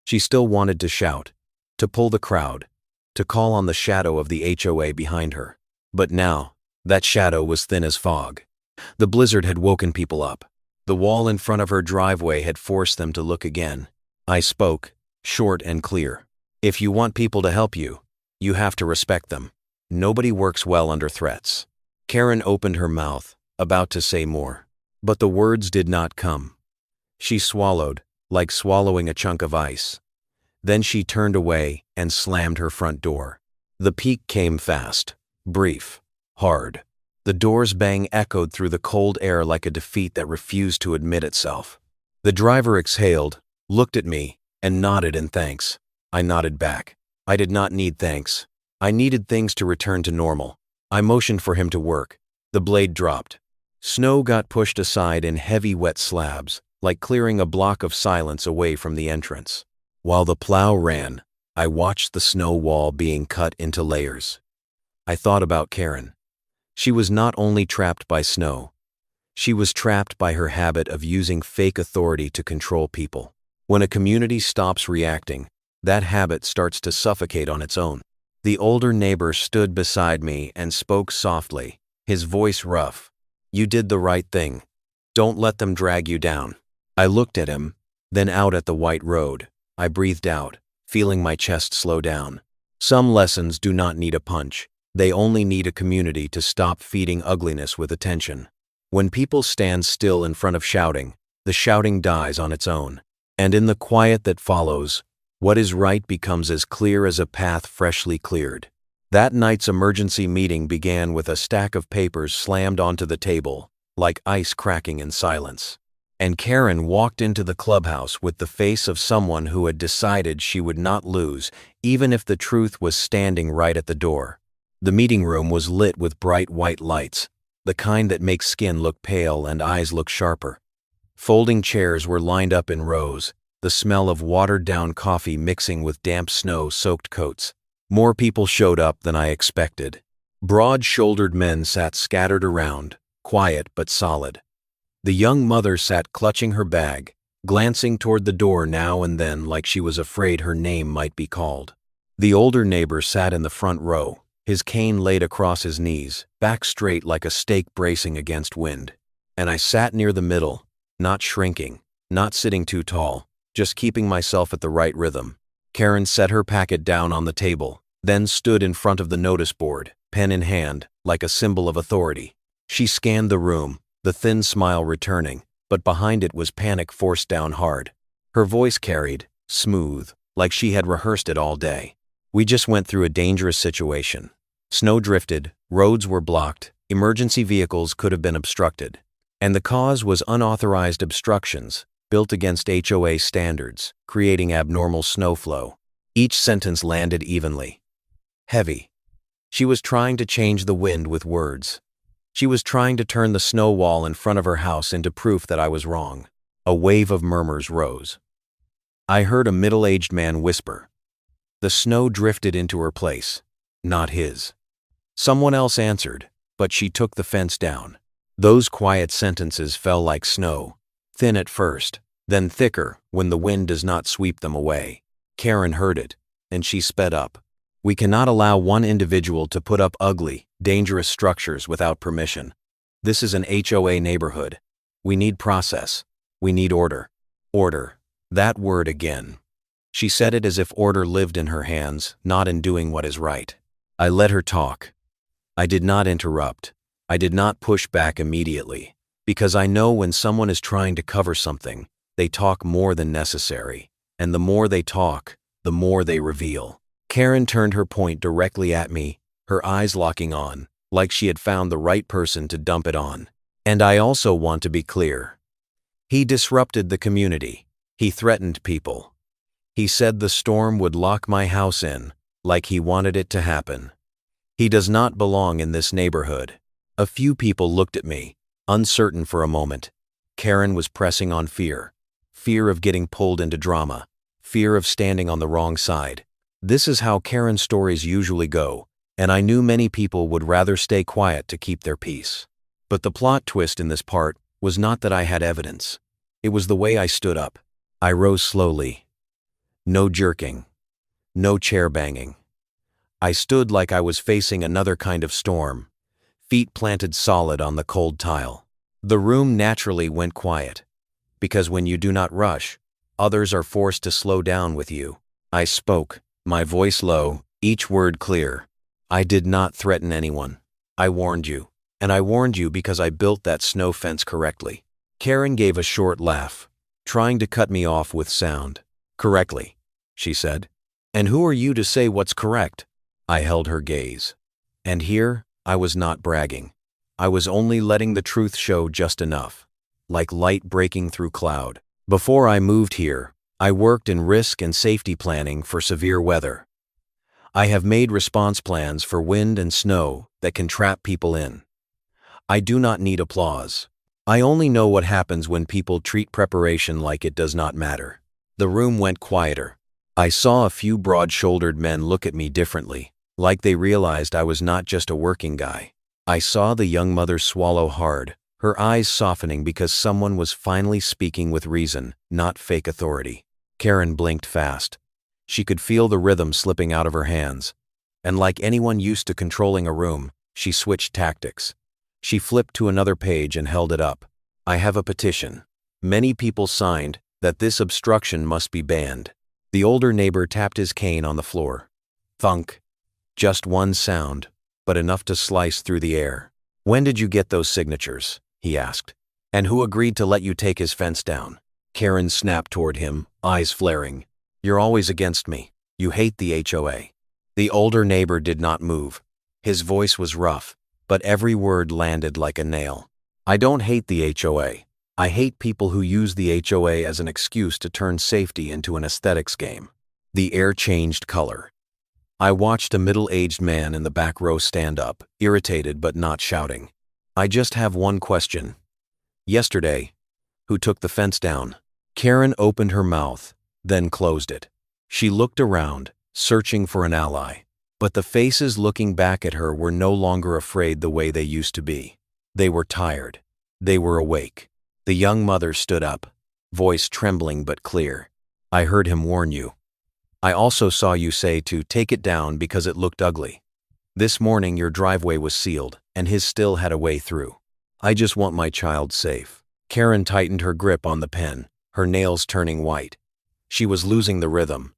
She still wanted to shout, to pull the crowd, to call on the shadow of the HOA behind her. But now, that shadow was thin as fog. The blizzard had woken people up. The wall in front of her driveway had forced them to look again. I spoke, short and clear. If you want people to help you, you have to respect them. Nobody works well under threats. Karen opened her mouth, about to say more. But the words did not come. She swallowed, like swallowing a chunk of ice. Then she turned away and slammed her front door. The peak came fast, brief, hard. The door's bang echoed through the cold air like a defeat that refused to admit itself. The driver exhaled, looked at me, and nodded in thanks. I nodded back. I did not need thanks. I needed things to return to normal. I motioned for him to work. The blade dropped. Snow got pushed aside in heavy wet slabs, like clearing a block of silence away from the entrance. While the plow ran, I watched the snow wall being cut into layers. I thought about Karen. She was not only trapped by snow. She was trapped by her habit of using fake authority to control people. When a community stops reacting, that habit starts to suffocate on its own. The older neighbor stood beside me and spoke softly, his voice rough. You did the right thing. Don't let them drag you down. I looked at him, then out at the white road. I breathed out, feeling my chest slow down. Some lessons do not need a punch. They only need a community to stop feeding ugliness with attention. When people stand still in front of shouting, the shouting dies on its own. And in the quiet that follows, what is right becomes as clear as a path freshly cleared. That night's emergency meeting began with a stack of papers slammed onto the table, like ice cracking in silence. And Karen walked into the clubhouse with the face of someone who had decided she would not lose, even if the truth was standing right at the door. The meeting room was lit with bright white lights, the kind that makes skin look pale and eyes look sharper. Folding chairs were lined up in rows, the smell of watered-down coffee mixing with damp snow-soaked coats. More people showed up than I expected. Broad-shouldered men sat scattered around, quiet but solid. The young mother sat clutching her bag, glancing toward the door now and then like she was afraid her name might be called. The older neighbor sat in the front row, his cane laid across his knees, back straight like a stake bracing against wind. And I sat near the middle, not shrinking, not sitting too tall, just keeping myself at the right rhythm. Karen set her packet down on the table, then stood in front of the notice board, pen in hand, like a symbol of authority. She scanned the room, the thin smile returning, but behind it was panic forced down hard. Her voice carried, smooth, like she had rehearsed it all day. We just went through a dangerous situation. Snow drifted, roads were blocked, emergency vehicles could have been obstructed. And the cause was unauthorized obstructions, built against HOA standards, creating abnormal snow flow. Each sentence landed evenly. Heavy. She was trying to change the wind with words. She was trying to turn the snow wall in front of her house into proof that I was wrong. A wave of murmurs rose. I heard a middle-aged man whisper. The snow drifted into her place, not his. Someone else answered, but she took the fence down. Those quiet sentences fell like snow, thin at first, then thicker when the wind does not sweep them away. Karen heard it, and she sped up. We cannot allow one individual to put up ugly, dangerous structures without permission. This is an HOA neighborhood. We need process. We need order. Order. That word again. She said it as if order lived in her hands, not in doing what is right. I let her talk. I did not interrupt. I did not push back immediately, because I know when someone is trying to cover something, they talk more than necessary, and the more they talk, the more they reveal. Karen turned her point directly at me, her eyes locking on, like she had found the right person to dump it on. And I also want to be clear. He disrupted the community. He threatened people. He said the storm would lock my house in, like he wanted it to happen. He does not belong in this neighborhood. A few people looked at me, uncertain for a moment. Karen was pressing on fear. Fear of getting pulled into drama. Fear of standing on the wrong side. This is how Karen stories usually go, and I knew many people would rather stay quiet to keep their peace. But the plot twist in this part was not that I had evidence. It was the way I stood up. I rose slowly. No jerking. No chair banging. I stood like I was facing another kind of storm, feet planted solid on the cold tile. The room naturally went quiet, because when you do not rush, others are forced to slow down with you. I spoke, my voice low, each word clear. I did not threaten anyone. I warned you, and I warned you because I built that snow fence correctly. Karen gave a short laugh, trying to cut me off with sound. Correctly, she said. And who are you to say what's correct? I held her gaze. And here, I was not bragging. I was only letting the truth show just enough, like light breaking through cloud. Before I moved here, I worked in risk and safety planning for severe weather. I have made response plans for wind and snow that can trap people in. I do not need applause. I only know what happens when people treat preparation like it does not matter. The room went quieter. I saw a few broad-shouldered men look at me differently, like they realized I was not just a working guy. I saw the young mother swallow hard, her eyes softening because someone was finally speaking with reason, not fake authority. Karen blinked fast. She could feel the rhythm slipping out of her hands, and like anyone used to controlling a room, she switched tactics. She flipped to another page and held it up. I have a petition. Many people signed that this obstruction must be banned. The older neighbor tapped his cane on the floor. Thunk. Just one sound, but enough to slice through the air. When did you get those signatures? He asked. And who agreed to let you take his fence down? Karen snapped toward him, eyes flaring. You're always against me. You hate the HOA. The older neighbor did not move. His voice was rough, but every word landed like a nail. I don't hate the HOA. I hate people who use the HOA as an excuse to turn safety into an aesthetics game. The air changed color. I watched a middle-aged man in the back row stand up, irritated but not shouting. I just have one question. Yesterday, who took the fence down? Karen opened her mouth, then closed it. She looked around, searching for an ally. But the faces looking back at her were no longer afraid the way they used to be. They were tired. They were awake. The young mother stood up, voice trembling but clear. I heard him warn you. I also saw you say to take it down because it looked ugly. This morning your driveway was sealed, and his still had a way through. I just want my child safe. Karen tightened her grip on the pen, her nails turning white. She was losing the rhythm.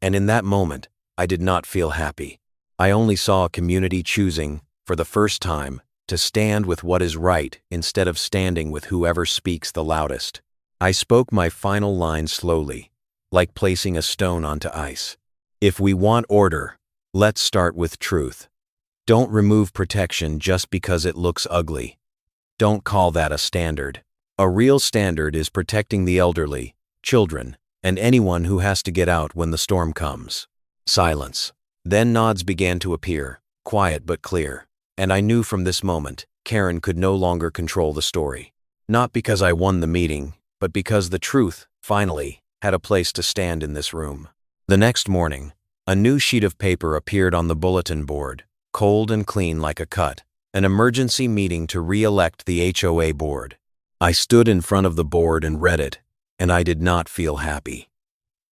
And in that moment, I did not feel happy. I only saw a community choosing, for the first time, to stand with what is right instead of standing with whoever speaks the loudest. I spoke my final line slowly, like placing a stone onto ice. If we want order, let's start with truth. Don't remove protection just because it looks ugly. Don't call that a standard. A real standard is protecting the elderly, children, and anyone who has to get out when the storm comes. Silence. Then nods began to appear, quiet but clear. And I knew from this moment, Karen could no longer control the story. Not because I won the meeting, but because the truth, finally, had a place to stand in this room. The next morning, a new sheet of paper appeared on the bulletin board, cold and clean like a cut, an emergency meeting to re-elect the HOA board. I stood in front of the board and read it, and I did not feel happy.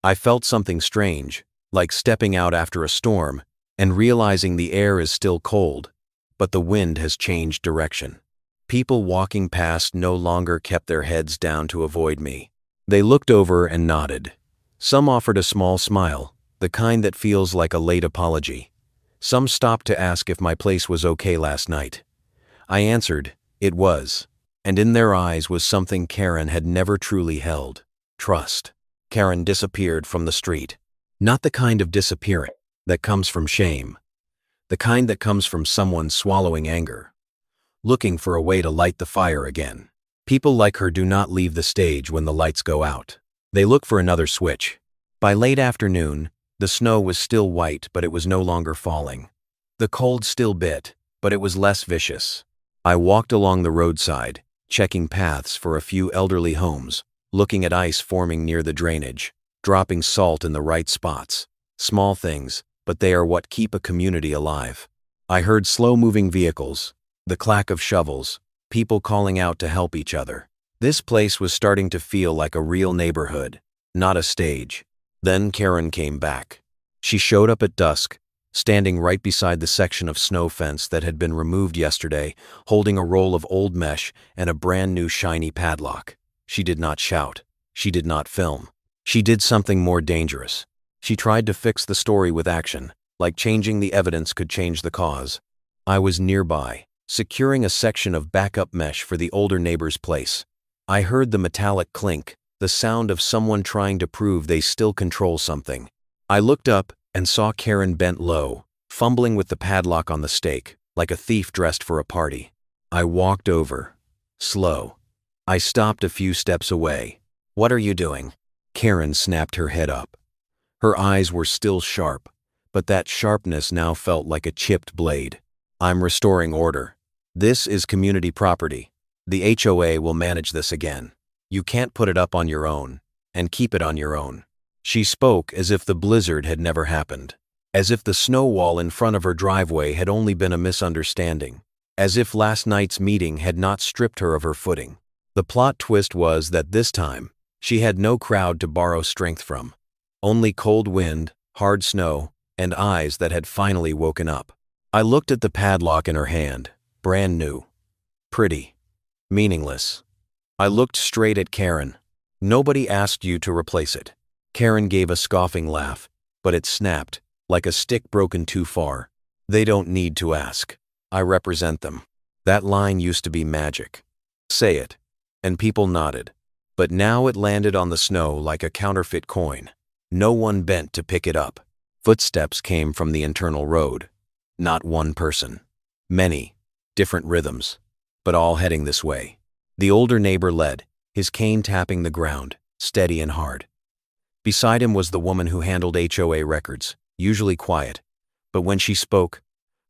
I felt something strange, like stepping out after a storm and realizing the air is still cold, but the wind has changed direction. People walking past no longer kept their heads down to avoid me. They looked over and nodded. Some offered a small smile, the kind that feels like a late apology. Some stopped to ask if my place was okay last night. I answered, it was, and in their eyes was something Karen had never truly held: trust. Karen disappeared from the street. Not the kind of disappearing that comes from shame. The kind that comes from someone swallowing anger, looking for a way to light the fire again. People like her do not leave the stage when the lights go out. They look for another switch. By late afternoon, the snow was still white, but it was no longer falling. The cold still bit, but it was less vicious. I walked along the roadside, checking paths for a few elderly homes, looking at ice forming near the drainage, dropping salt in the right spots. Small things, but they are what keep a community alive. I heard slow-moving vehicles, the clack of shovels, people calling out to help each other. This place was starting to feel like a real neighborhood, not a stage. Then Karen came back. She showed up at dusk, standing right beside the section of snow fence that had been removed yesterday, holding a roll of old mesh and a brand new shiny padlock. She did not shout. She did not film. She did something more dangerous. She tried to fix the story with action, like changing the evidence could change the cause. I was nearby, securing a section of backup mesh for the older neighbor's place. I heard the metallic clink, the sound of someone trying to prove they still control something. I looked up and saw Karen bent low, fumbling with the padlock on the stake, like a thief dressed for a party. I walked over. Slow. I stopped a few steps away. "What are you doing?" Karen snapped her head up. Her eyes were still sharp, but that sharpness now felt like a chipped blade. "I'm restoring order. This is community property. The HOA will manage this again. You can't put it up on your own, and keep it on your own." She spoke as if the blizzard had never happened, as if the snow wall in front of her driveway had only been a misunderstanding, as if last night's meeting had not stripped her of her footing. The plot twist was that this time, she had no crowd to borrow strength from. Only cold wind, hard snow, and eyes that had finally woken up. I looked at the padlock in her hand, brand new. Pretty. Meaningless. I looked straight at Karen. "Nobody asked you to replace it." Karen gave a scoffing laugh, but it snapped, like a stick broken too far. "They don't need to ask. I represent them." That line used to be magic. Say it. And people nodded. But now it landed on the snow like a counterfeit coin. No one bent to pick it up. Footsteps came from the internal road. Not one person. Many. Different rhythms. But all heading this way. The older neighbor led, his cane tapping the ground, steady and hard. Beside him was the woman who handled HOA records, usually quiet, but when she spoke,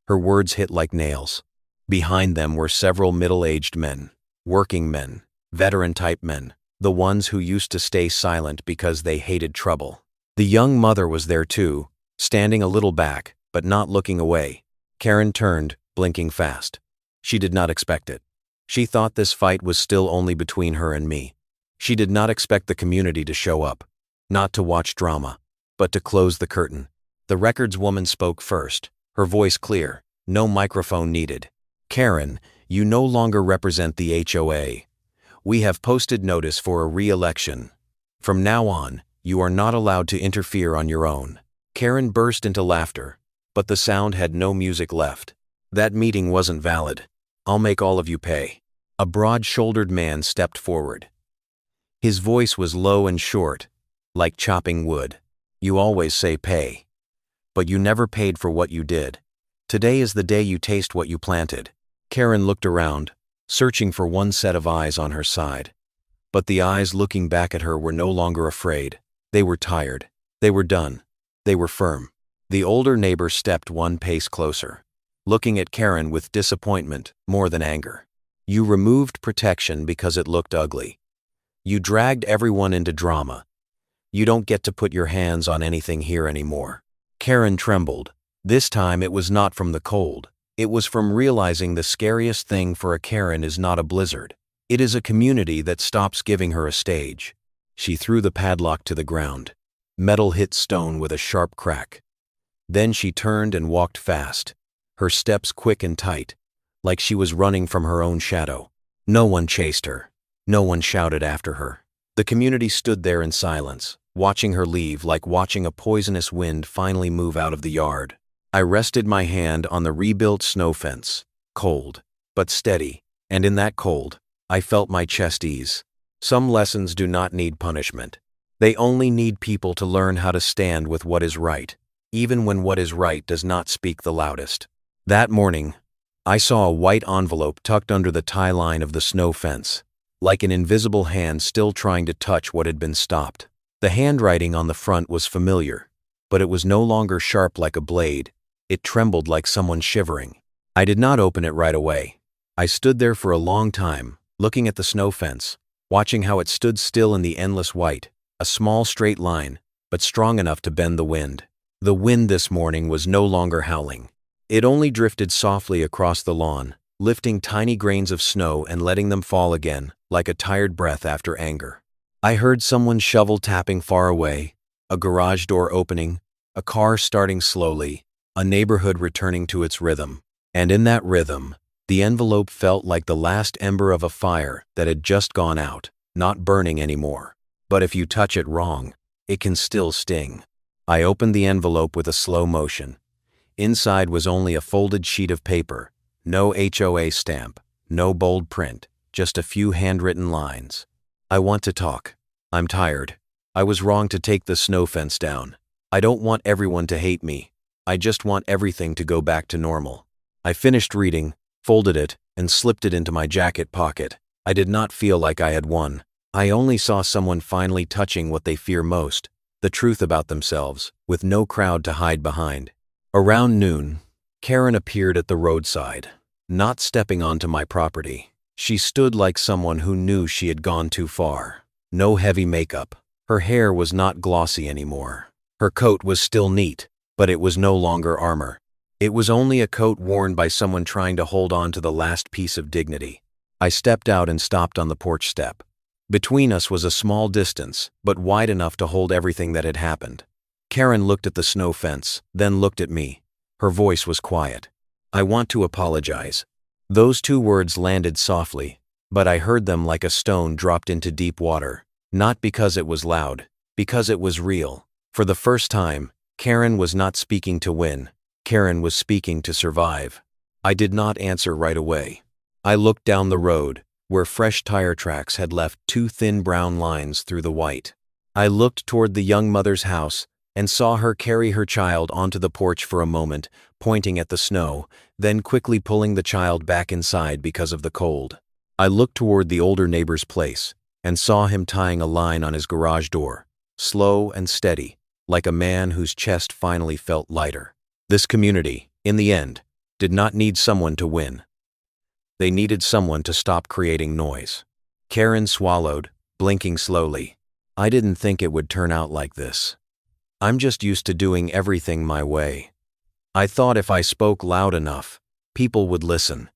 her words hit like nails. Behind them were several middle-aged men, working men, veteran-type men, the ones who used to stay silent because they hated trouble. The young mother was there too, standing a little back, but not looking away. Karen turned, blinking fast. She did not expect it. She thought this fight was still only between her and me. She did not expect the community to show up. Not to watch drama, but to close the curtain. The records woman spoke first, her voice clear, no microphone needed. "Karen, you no longer represent the HOA. We have posted notice for a re-election. From now on, you are not allowed to interfere on your own." Karen burst into laughter, but the sound had no music left. "That meeting wasn't valid. I'll make all of you pay." A broad-shouldered man stepped forward. His voice was low and short, like chopping wood. "You always say pay. But you never paid for what you did. Today is the day you taste what you planted." Karen looked around, searching for one set of eyes on her side. But the eyes looking back at her were no longer afraid. They were tired. They were done. They were firm. The older neighbor stepped one pace closer, looking at Karen with disappointment more than anger. "You removed protection because it looked ugly. You dragged everyone into drama. You don't get to put your hands on anything here anymore." Karen trembled. This time it was not from the cold. It was from realizing the scariest thing for a Karen is not a blizzard. It is a community that stops giving her a stage. She threw the padlock to the ground. Metal hit stone with a sharp crack. Then she turned and walked fast, her steps quick and tight, like she was running from her own shadow. No one chased her. No one shouted after her. The community stood there in silence, watching her leave like watching a poisonous wind finally move out of the yard. I rested my hand on the rebuilt snow fence, cold, but steady, and in that cold, I felt my chest ease. Some lessons do not need punishment. They only need people to learn how to stand with what is right, even when what is right does not speak the loudest. That morning, I saw a white envelope tucked under the tie line of the snow fence, like an invisible hand still trying to touch what had been stopped. The handwriting on the front was familiar, but it was no longer sharp like a blade. It trembled like someone shivering. I did not open it right away. I stood there for a long time, looking at the snow fence, watching how it stood still in the endless white, a small straight line, but strong enough to bend the wind. The wind this morning was no longer howling. It only drifted softly across the lawn, lifting tiny grains of snow and letting them fall again, like a tired breath after anger. I heard someone shovel tapping far away, a garage door opening, a car starting slowly, a neighborhood returning to its rhythm. And in that rhythm, the envelope felt like the last ember of a fire that had just gone out, not burning anymore. But if you touch it wrong, it can still sting. I opened the envelope with a slow motion. Inside was only a folded sheet of paper, no HOA stamp, no bold print, just a few handwritten lines. I want to talk. I'm tired. I was wrong to take the snow fence down. I don't want everyone to hate me. I just want everything to go back to normal. I finished reading, folded it, and slipped it into my jacket pocket. I did not feel like I had won. I only saw someone finally touching what they fear most, the truth about themselves, with no crowd to hide behind. Around noon, Karen appeared at the roadside, not stepping onto my property. She stood like someone who knew she had gone too far. No heavy makeup. Her hair was not glossy anymore. Her coat was still neat, but it was no longer armor. It was only a coat worn by someone trying to hold on to the last piece of dignity. I stepped out and stopped on the porch step. Between us was a small distance, but wide enough to hold everything that had happened. Karen looked at the snow fence, then looked at me. Her voice was quiet. I want to apologize. Those two words landed softly, but I heard them like a stone dropped into deep water. Not because it was loud, because it was real. For the first time, Karen was not speaking to win. Karen was speaking to survive. I did not answer right away. I looked down the road, where fresh tire tracks had left two thin brown lines through the white. I looked toward the young mother's house and saw her carry her child onto the porch for a moment, pointing at the snow, then quickly pulling the child back inside because of the cold. I looked toward the older neighbor's place and saw him tying a line on his garage door, slow and steady, like a man whose chest finally felt lighter. This community, in the end, did not need someone to win. They needed someone to stop creating noise. Karen swallowed, blinking slowly. I didn't think it would turn out like this. I'm just used to doing everything my way. I thought if I spoke loud enough, people would listen.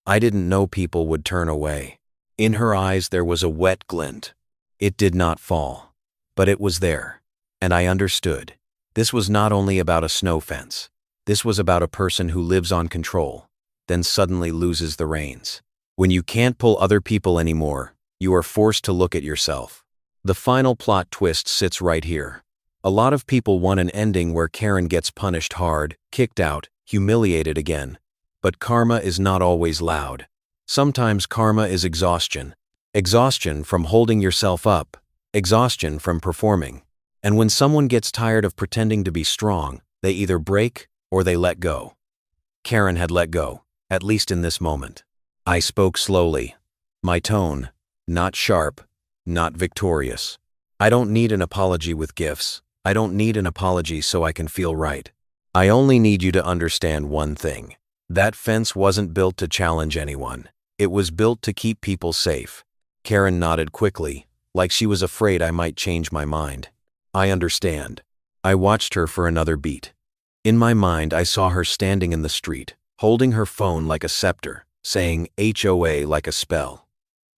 I didn't know people would turn away. In her eyes there was a wet glint. It did not fall, but it was there, and I understood. This was not only about a snow fence. This was about a person who lives on control, then suddenly loses the reins. When you can't pull other people anymore, you are forced to look at yourself. The final plot twist sits right here. A lot of people want an ending where Karen gets punished hard, kicked out, humiliated again. But karma is not always loud. Sometimes karma is exhaustion. Exhaustion from holding yourself up. Exhaustion from performing. And when someone gets tired of pretending to be strong, they either break or they let go. Karen had let go, at least in this moment. I spoke slowly. My tone, not sharp, not victorious. I don't need an apology with gifts. I don't need an apology so I can feel right. I only need you to understand one thing. That fence wasn't built to challenge anyone. It was built to keep people safe. Karen nodded quickly, like she was afraid I might change my mind. I understand. I watched her for another beat. In my mind, I saw her standing in the street, holding her phone like a scepter, saying HOA like a spell.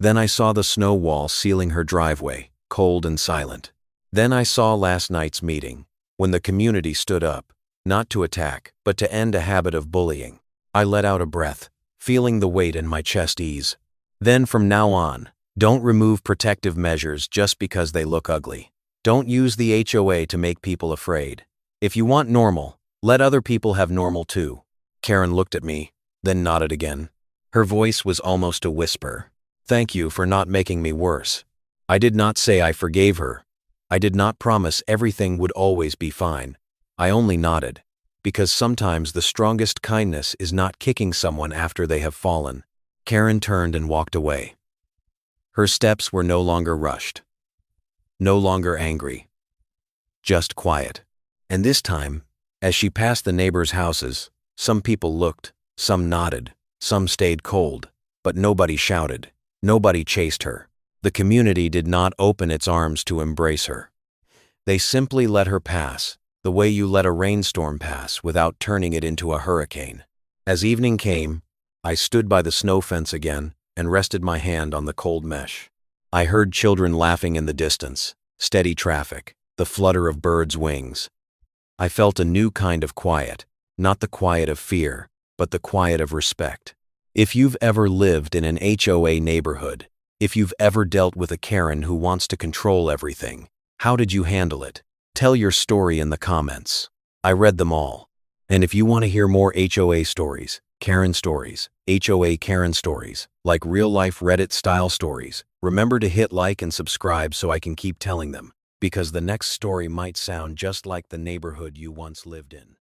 Then I saw the snow wall sealing her driveway, cold and silent. Then I saw last night's meeting, when the community stood up, not to attack, but to end a habit of bullying. I let out a breath, feeling the weight in my chest ease. Then from now on, don't remove protective measures just because they look ugly. Don't use the HOA to make people afraid. If you want normal, let other people have normal too. Karen looked at me, then nodded again. Her voice was almost a whisper. Thank you for not making me worse. I did not say I forgave her. I did not promise everything would always be fine. I only nodded, because sometimes the strongest kindness is not kicking someone after they have fallen. Karen turned and walked away. Her steps were no longer rushed. No longer angry. Just quiet. And this time, as she passed the neighbors' houses, some people looked, some nodded, some stayed cold, but nobody shouted. Nobody chased her. The community did not open its arms to embrace her. They simply let her pass, the way you let a rainstorm pass without turning it into a hurricane. As evening came, I stood by the snow fence again and rested my hand on the cold mesh. I heard children laughing in the distance, steady traffic, the flutter of birds' wings. I felt a new kind of quiet, not the quiet of fear, but the quiet of respect. If you've ever lived in an HOA neighborhood, if you've ever dealt with a Karen who wants to control everything, how did you handle it? Tell your story in the comments. I read them all. And if you want to hear more HOA stories, Karen stories, HOA Karen stories, like real-life Reddit-style stories, remember to hit like and subscribe so I can keep telling them, because the next story might sound just like the neighborhood you once lived in.